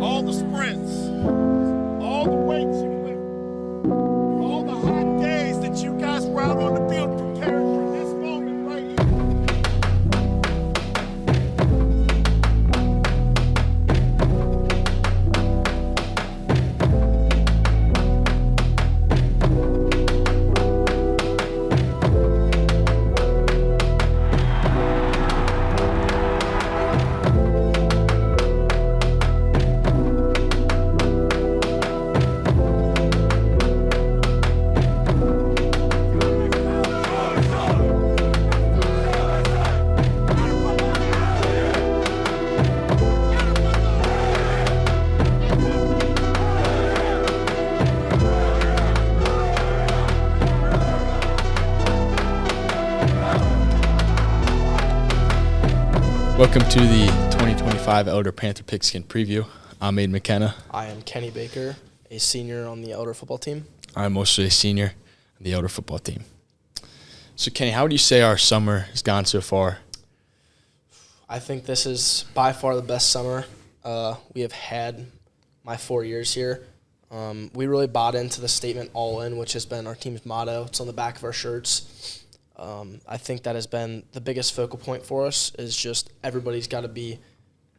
all the sprints, all the weights you lift, all the hot days that you guys were out on the field preparing for this moment right here. Welcome to the 2025 Elder Panther Pigskin preview. I'm Aiden McKenna. I am Kenny Baker, a senior on the Elder football team. I'm also a senior on the Elder football team. So, Kenny, how would you say our summer has gone so far? I think this is by far the best summer we have had my 4 years here. We really bought into the statement all in, which has been our team's motto. It's on the back of our shirts. I think that has been the biggest focal point for us is just everybody's got to be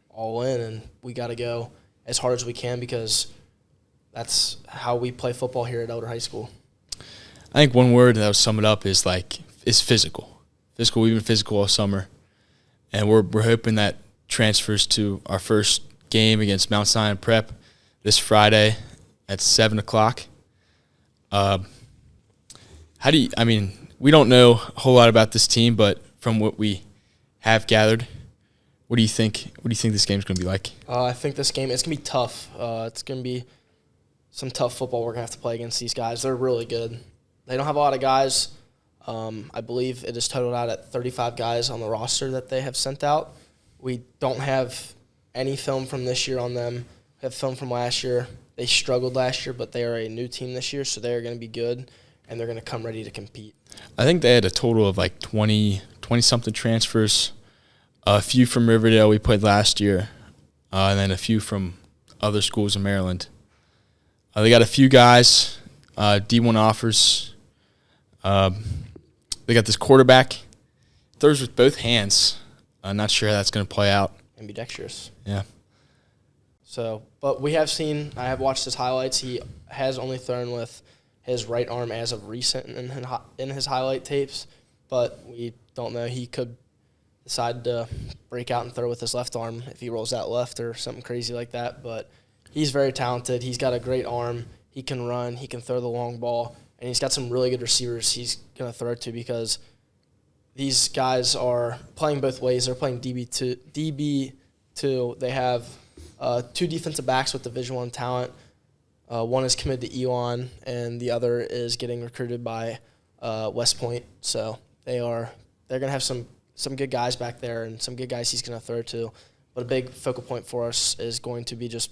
all in, and we got to go as hard as we can because that's how we play football here at Elder High School. I think one word that would sum it up is physical. Physical. We've been physical all summer, and we're hoping that transfers to our first game against Mount Zion Prep this Friday at 7:00. We don't know a whole lot about this team, but from what we have gathered, what do you think? What do you think this game's going to be like? I think this game it's going to be tough. It's going to be some tough football we're going to have to play against these guys. They're really good. They don't have a lot of guys. I believe it is totaled out at 35 guys on the roster that they have sent out. We don't have any film from this year on them. We have film from last year. They struggled last year, but they are a new team this year, so they are going to be good, and they're going to come ready to compete. I think they had a total of 20-something transfers, a few from Riverdale we played last year, and then a few from other schools in Maryland. They got a few guys, D1 offers. They got this quarterback, throws with both hands. I'm not sure how that's going to play out. Ambidextrous. Yeah. So, but I have watched his highlights. He has only thrown with his right arm as of recent in his highlight tapes, but we don't know. He could decide to break out and throw with his left arm if he rolls out left or something crazy like that. But he's very talented. He's got a great arm. He can run. He can throw the long ball, and he's got some really good receivers he's going to throw to because these guys are playing both ways. They're playing DB2. They have two defensive backs with Division I talent. One is committed to Elon, and the other is getting recruited by West Point. So they're going to have some good guys back there and some good guys he's going to throw to. But a big focal point for us is going to be just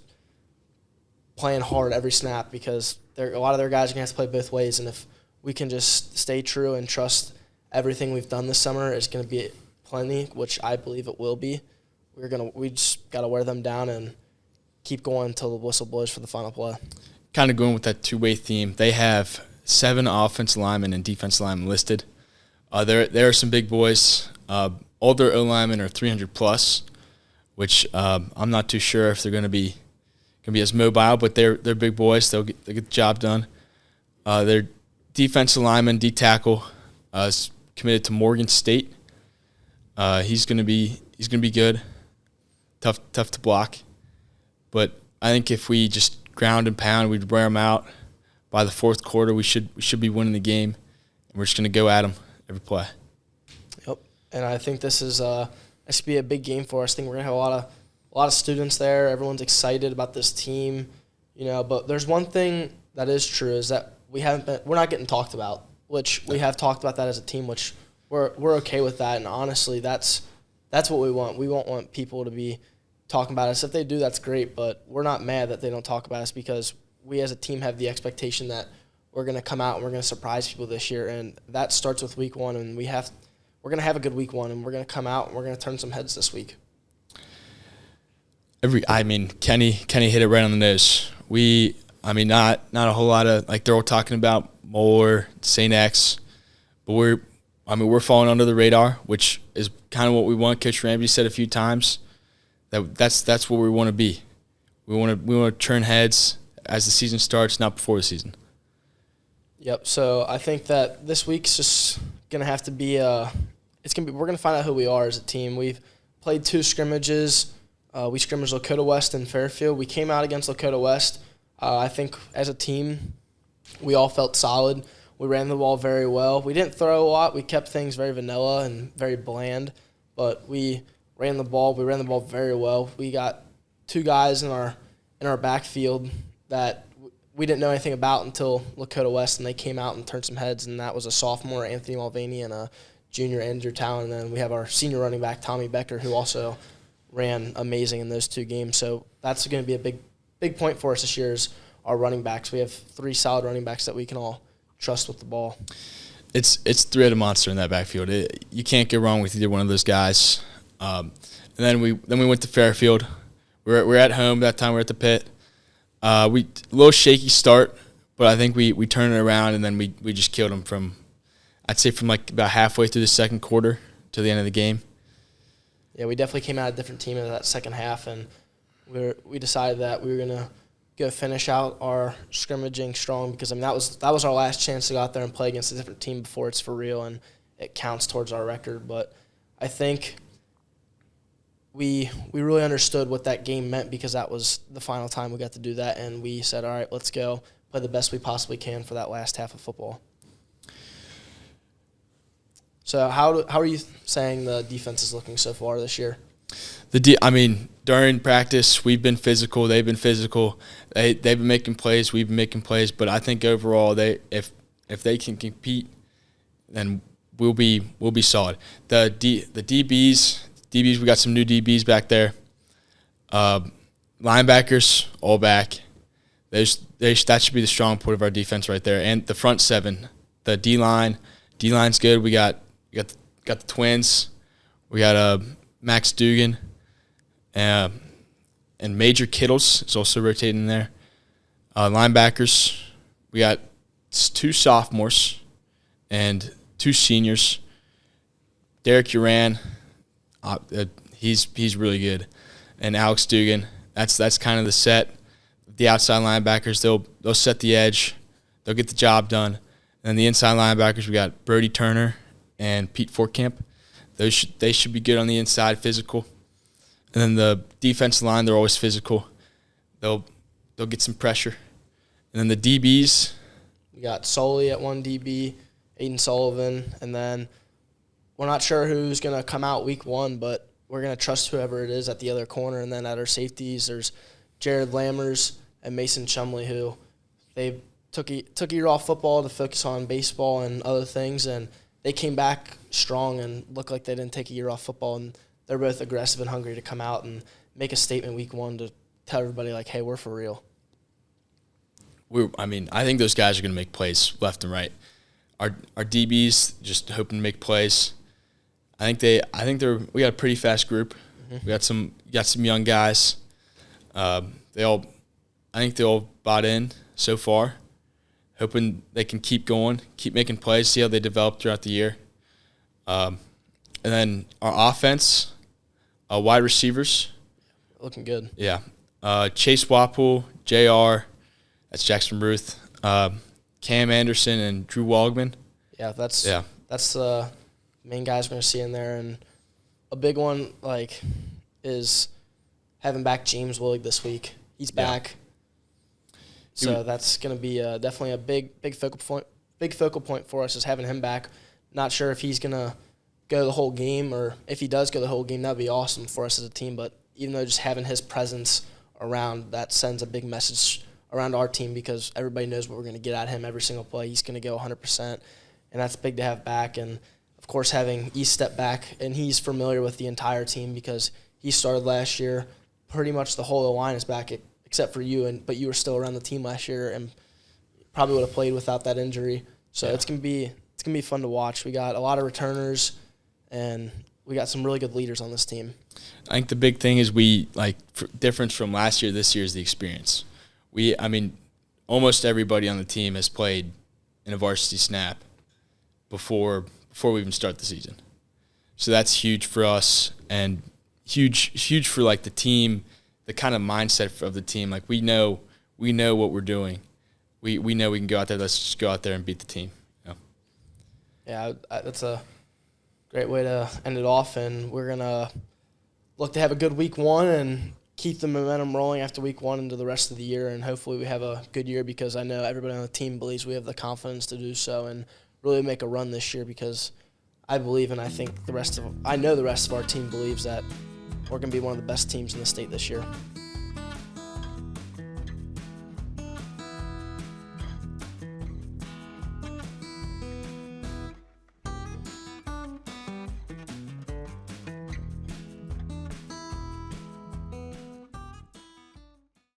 playing hard every snap because a lot of their guys are going to have to play both ways. And if we can just stay true and trust everything we've done this summer is going to be plenty, which I believe it will be, we just got to wear them down and keep going until the whistle blows for the final play. Kind of going with that two-way theme, they have 7 offensive linemen and defensive linemen listed. There are some big boys. All their O-linemen are 300+, which I'm not too sure if they're going to be as mobile, but they're big boys. They'll get the job done. Their defensive lineman, D-tackle, is committed to Morgan State. He's going to be good. Tough to block. But I think if we just ground and pound, we'd wear them out. By the fourth quarter, we should be winning the game, and we're just going to go at them every play. Yep, and I think this should be a big game for us. I think we're going to have a lot of students there. Everyone's excited about this team, But there's one thing that is true is that we're not getting talked about, which we have talked about that as a team, which we're okay with that. And honestly, that's what we want. We won't want people to be talking about us. If they do, that's great, but we're not mad that they don't talk about us because we as a team have the expectation that we're going to come out and we're going to surprise people this year, and that starts with week 1, and we're going to have a good week 1, and we're going to come out and we're going to turn some heads this week. Kenny hit it right on the nose. Not a whole lot of, like they're all talking about Moeller, St. X, but we're falling under the radar, which is kind of what we want. Coach Ramsey said a few times that's what we want to be. We want to turn heads as the season starts, not before the season. Yep. So I think that this week's just gonna have to be we're gonna find out who we are as a team. We've played 2 scrimmages. We scrimmaged Lakota West and Fairfield. We came out against Lakota West. I think as a team, we all felt solid. We ran the ball very well. We didn't throw a lot. We kept things very vanilla and very bland, but we ran the ball. We ran the ball very well. We got 2 guys in our backfield that we didn't know anything about until Lakota West, and they came out and turned some heads, and that was a sophomore, Anthony Mulvaney, and a junior, Andrew Talon. And then we have our senior running back, Tommy Becker, who also ran amazing in those 2 games. So that's going to be a big point for us this year is our running backs. We have 3 solid running backs that we can all trust with the ball. It's 3-headed monster in that backfield. You can't go wrong with either one of those guys. And then we went to Fairfield. We're at home that time. We're at the pit. A little shaky start, but I think we turned it around, and then we just killed them from like about halfway through the second quarter to the end of the game. Yeah, we definitely came out a different team in that second half, and we decided that we were gonna go finish out our scrimmaging strong because that was our last chance to go out there and play against a different team before it's for real and it counts towards our record. But I think we really understood what that game meant because that was the final time we got to do that, and we said, all right, let's go play the best we possibly can for that last half of football. So how are you saying the defense is looking so far this year? During practice, we've been physical. They've been physical. They've been making plays. We've been making plays. But I think overall, if they can compete, then we'll be solid. The DBs, we got some new DBs back there. Linebackers, all back. That should be the strong point of our defense right there. And the front 7, the D-line's good. We got the twins. We got Max Dugan, and Major Kittles is also rotating there. Linebackers, we got 2 sophomores and 2 seniors. Derek Uran, he's really good, and Alex Dugan. That's kind of the set. The outside linebackers, they'll set the edge, they'll get the job done. And then the inside linebackers, we got Brody Turner and Pete Fortcamp. They should be good on the inside, physical. And then the defensive line, they're always physical. They'll get some pressure. And then the DBs, we got Soley at 1 DB, Aiden Sullivan, and then we're not sure who's going to come out week 1, but we're going to trust whoever it is at the other corner. And then at our safeties, there's Jared Lammers and Mason Chumley, who they took a year off football to focus on baseball and other things, and they came back strong and looked like they didn't take a year off football, and they're both aggressive and hungry to come out and make a statement week 1 to tell everybody, like, hey, we're for real. I think those guys are going to make plays left and right. Our DBs just hoping to make plays. We got a pretty fast group. Mm-hmm. We got some young guys. I think they all bought in so far. Hoping they can keep going, keep making plays, see how they develop throughout the year. And then our offense, wide receivers. Looking good. Yeah. Chase Wapool, JR, that's Jackson Ruth, Cam Anderson, and Drew Wogman. Yeah, that's the main guys we're going to see in there. And a big one is having back James Willig this week. He's back. So that's going to be definitely a big focal point for us is having him back. Not sure if he's going to go the whole game, or if he does go the whole game, that'd be awesome for us as a team. But even though just having his presence around, that sends a big message around our team because everybody knows what we're going to get at him every single play. He's going to go 100%, and that's big to have back. And, of course, having East step back, and he's familiar with the entire team because he started last year. Pretty much the whole of the line is back except for you, but you were still around the team last year and probably would have played without that injury. So it's gonna be fun to watch. We got a lot of returners, and we got some really good leaders on this team. I think the big thing is difference from last year, this year is the experience. Almost everybody on the team has played in a varsity snap before we even start the season. So that's huge for us and huge for like the team, the kind of mindset of the team. Like we know what we're doing. We know we can go out there. Let's just go out there and beat the team. Yeah, that's a great way to end it off, and we're going to look to have a good week 1 and keep the momentum rolling after week 1 into the rest of the year, and hopefully we have a good year because I know everybody on the team believes we have the confidence to do so and really make a run this year because I believe, and I think the rest of our team believes that we're going to be one of the best teams in the state this year.